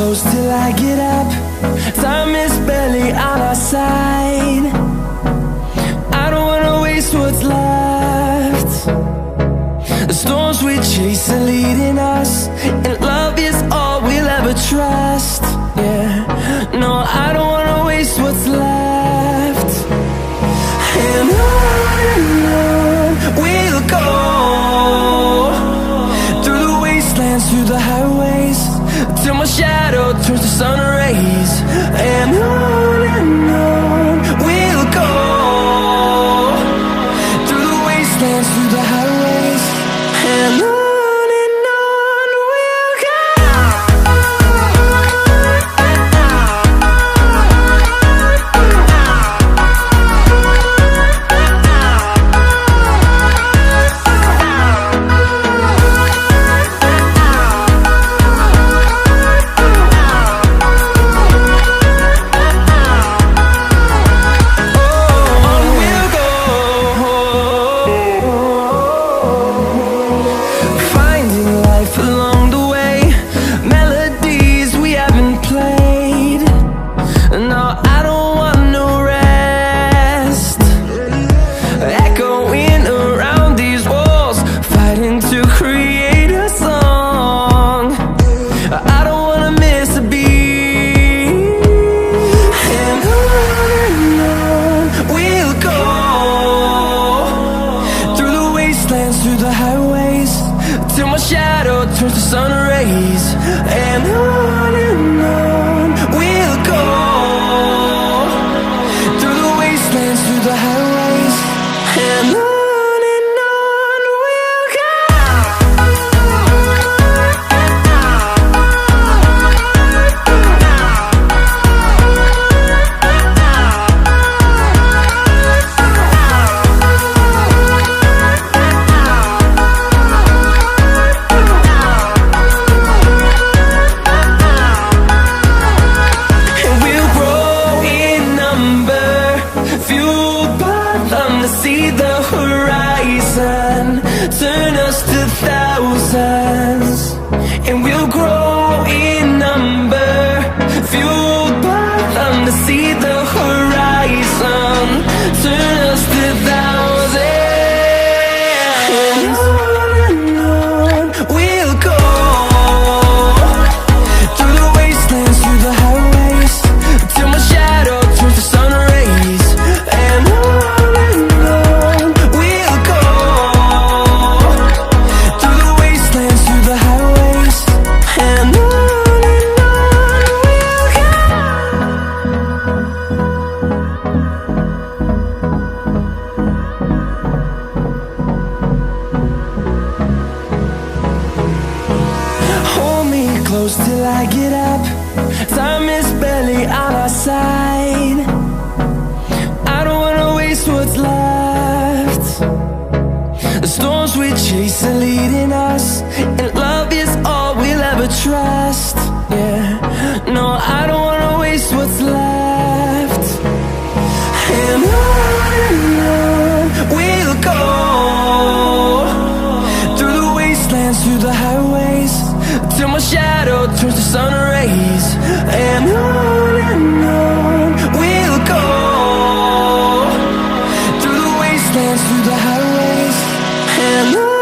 close till I get up. Time is barely on our side. I don't wanna waste what's left. The storms we chase are leading us, and love is all we'll ever trust. Yeah, no, I don't wanna waste what's left. And on we'll go, through the wastelands, through the highways, till my shadow turns to sun rays. And on we'll go, through the wastelands, through the highways, and on we'll go. Through the highways, till my shadow turns to sun rays. And on we'll go, through the wastelands, through the highways, and on we'll go. See the horizon, turn us to thousands, and we'll grow in number, fueled by them to see the horizon, turn us to thousands. And on we'll go, through the wastelands, through the highways, till my shadow turns to sun rays. And close till I get up. Time is barely on our side. I don't wanna waste what's left. The storms we chase are leading us, and love is all we'll ever trust. Yeah, no, I don't wanna waste what's left. And on we'll go, through the wastelands, through the highways, till my shadow turns to sun rays. And on we'll go, through the wastelands, through the highways, and on.